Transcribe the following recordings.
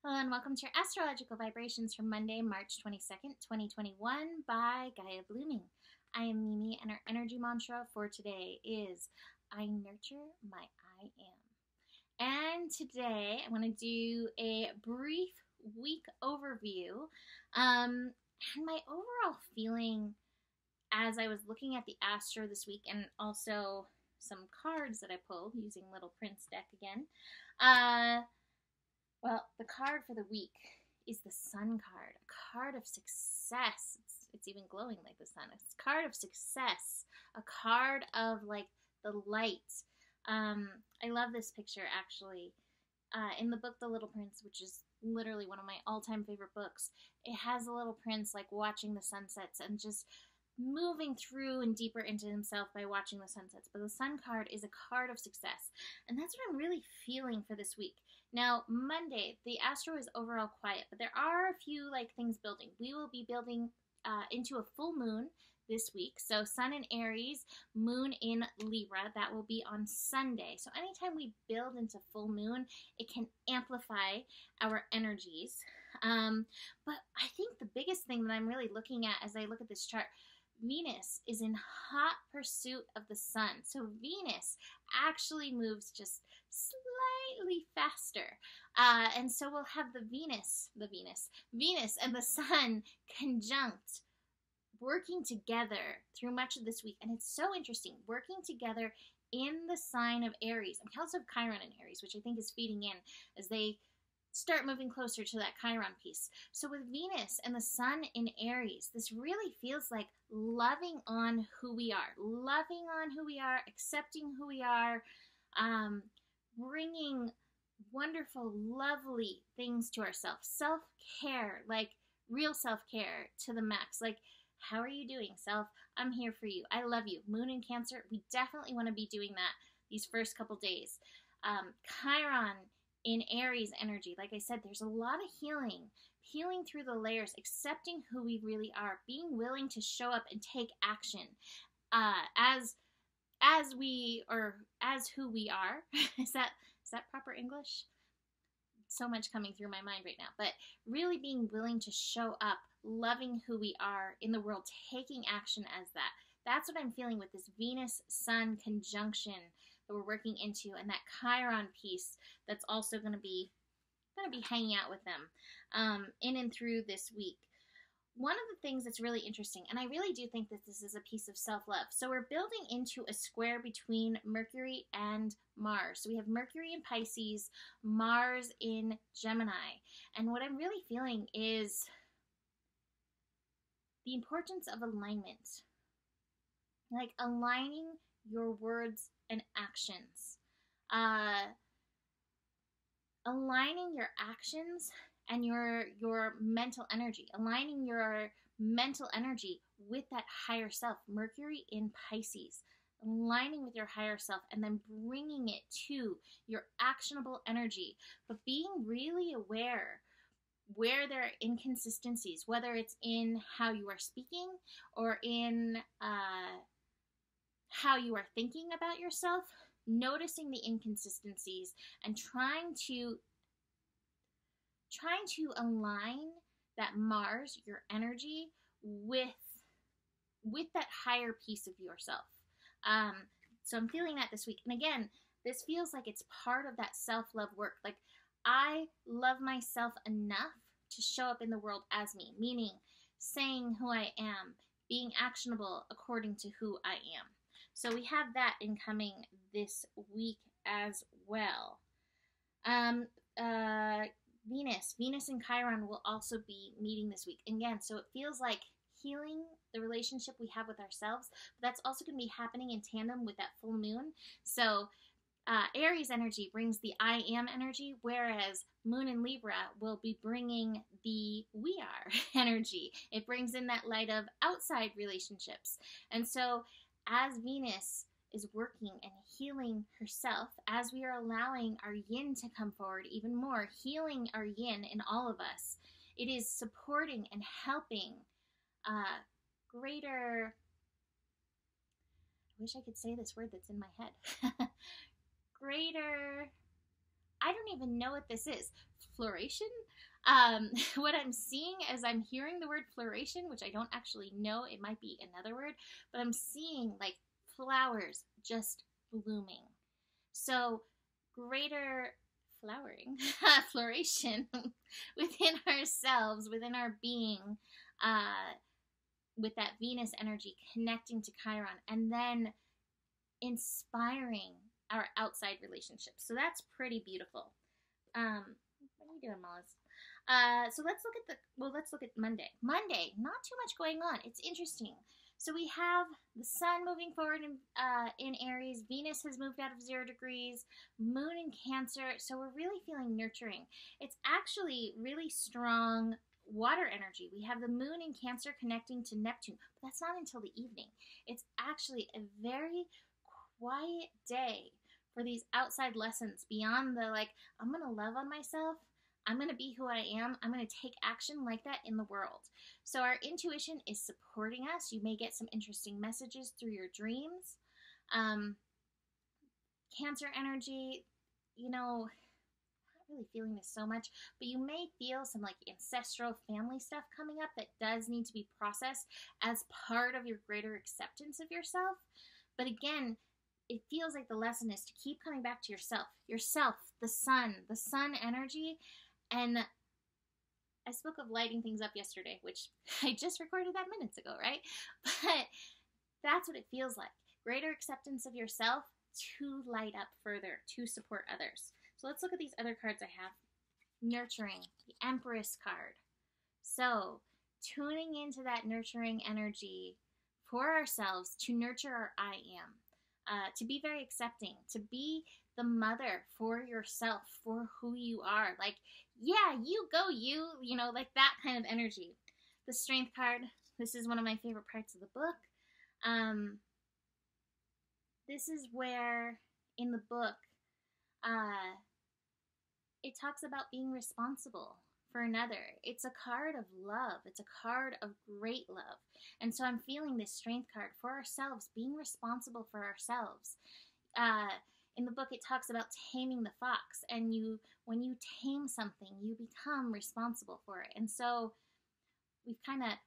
Hello and welcome to your astrological vibrations for Monday, March 22nd, 2021 by Gaia Blooming. I am Mimi and our energy mantra for today is I nurture my I am. And today I want to do a brief week overview. And my overall feeling as I was looking at the astro this week and also some cards that I pulled using Little Prince deck again. Well, the card for the week is the Sun card, a card of success. It's even glowing like the sun. It's a card of success, a card of like the light. I love this picture actually. In the book The Little Prince, which is literally one of my all-time favorite books, it has a little prince like watching the sunsets and just moving through and deeper into himself by watching the sunsets. But the Sun card is a card of success, and that's what I'm really feeling for this week. Now, Monday, the astro is overall quiet, but there are a few like things building. We will be building into a full moon this week. So Sun in Aries, Moon in Libra. That will be on Sunday. So anytime we build into full moon, it can amplify our energies. But I think the biggest thing that I'm really looking at as I look at this chart, Venus is in hot pursuit of the sun. So Venus actually moves just slightly faster. And so we'll have Venus and the sun conjunct, working together through much of this week. And it's so interesting, working together in the sign of Aries. And we also have Chiron in Aries, which I think is feeding in as they start moving closer to that Chiron piece. So with Venus and the sun in Aries, this really feels like loving on who we are, accepting who we are, bringing wonderful, lovely things to ourselves. Self-care, like real self-care to the max. Like, how are you doing, self? I'm here for you. I love you. Moon in Cancer, we definitely want to be doing that these first couple days. Chiron in Aries energy, like I said, there's a lot of healing through the layers, accepting who we really are, being willing to show up and take action as who we are. Is that proper English? So much coming through my mind right now, but really being willing to show up, loving who we are in the world, taking action as that. That's what I'm feeling with this Venus-Sun conjunction that we're working into, and that Chiron piece that's also going to be hanging out with them in and through this week. One of the things that's really interesting, and I really do think that this is a piece of self-love. So we're building into a square between Mercury and Mars. So we have Mercury in Pisces, Mars in Gemini. And what I'm really feeling is the importance of alignment. Like aligning your words and actions. Aligning your actions and your mental energy, aligning your mental energy with that higher self. Mercury in Pisces, aligning with your higher self and then bringing it to your actionable energy, but being really aware where there are inconsistencies, whether it's in how you are speaking or in how you are thinking about yourself, noticing the inconsistencies and trying to align that Mars, your energy, with that higher piece of yourself. So I'm feeling that this week. And again, this feels like it's part of that self-love work. Like, I love myself enough to show up in the world as me, meaning saying who I am, being actionable according to who I am. So we have that incoming this week as well. Venus and Chiron will also be meeting this week. Again, so it feels like healing the relationship we have with ourselves, but that's also going to be happening in tandem with that full moon. So Aries energy brings the I am energy, whereas Moon in Libra will be bringing the we are energy. It brings in that light of outside relationships. And so as Venus is working and healing herself, as we are allowing our yin to come forward even more, healing our yin in all of us, it is supporting and helping greater, I wish I could say this word that's in my head, greater I don't even know what this is. Floration? What I'm seeing as I'm hearing the word floration, which I don't actually know, it might be another word, but I'm seeing like flowers just blooming. So greater flowering, floration within ourselves, within our being, with that Venus energy connecting to Chiron, and then inspiring our outside relationships. So that's pretty beautiful. What are you doing, Mollis? So let's look at Monday. Monday, not too much going on. It's interesting. So we have the sun moving forward in Aries. Venus has moved out of 0 degrees. Moon in Cancer. So we're really feeling nurturing. It's actually really strong water energy. We have the moon in Cancer connecting to Neptune, but that's not until the evening. It's actually a very quiet day for these outside lessons beyond the like, I'm going to love on myself. I'm going to be who I am. I'm going to take action like that in the world. So our intuition is supporting us. You may get some interesting messages through your dreams. Cancer energy, you know, not really feeling this so much, but you may feel some like ancestral family stuff coming up that does need to be processed as part of your greater acceptance of yourself. But again, it feels like the lesson is to keep coming back to yourself, the sun energy. And I spoke of lighting things up yesterday, which I just recorded that minutes ago, right? But that's what it feels like. Greater acceptance of yourself to light up further, to support others. So let's look at these other cards I have. Nurturing, the Empress card. So tuning into that nurturing energy for ourselves to nurture our I am. To be very accepting, to be the mother for yourself, for who you are. Like, yeah, you go, you know, like that kind of energy. The Strength card, this is one of my favorite parts of the book. This is where, in the book, it talks about being responsible for another. It's a card of love. It's a card of great love. And so I'm feeling this Strength card for ourselves, being responsible for ourselves. In the book, it talks about taming the fox. And when you tame something, you become responsible for it. And so we've kind of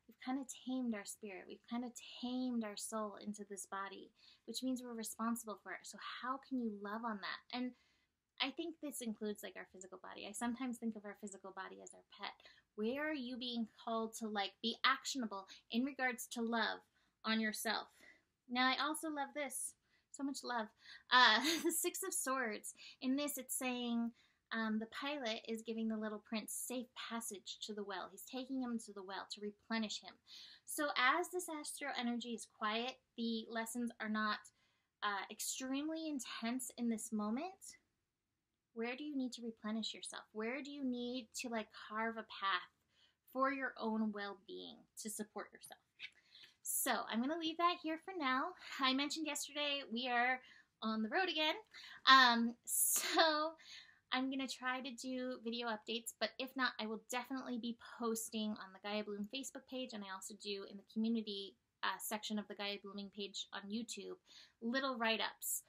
tamed our spirit. We've kind of tamed our soul into this body, which means we're responsible for it. So how can you love on that? And I think this includes like our physical body. I sometimes think of our physical body as our pet. Where are you being called to like be actionable in regards to love on yourself? Now, I also love this. So much love. The Six of Swords. In this, it's saying the pilot is giving the little prince safe passage to the well. He's taking him to the well to replenish him. So as this astro energy is quiet, the lessons are not extremely intense in this moment. Where do you need to replenish yourself? Where do you need to like carve a path for your own well-being to support yourself? So I'm going to leave that here for now. I mentioned yesterday we are on the road again. So I'm going to try to do video updates, but if not, I will definitely be posting on the Gaia Bloom Facebook page, and I also do in the community section of the Gaia Blooming page on YouTube, little write-ups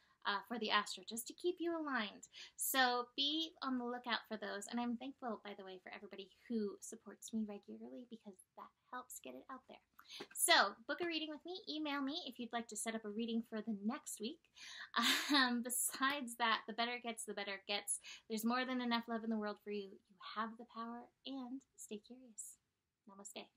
for the astro, just to keep you aligned. So be on the lookout for those. And I'm thankful, by the way, for everybody who supports me regularly, because that helps get it out there. So book a reading with me. Email me if you'd like to set up a reading for the next week. Besides that, the better it gets, the better it gets. There's more than enough love in the world for you. You have the power, and stay curious. Namaste.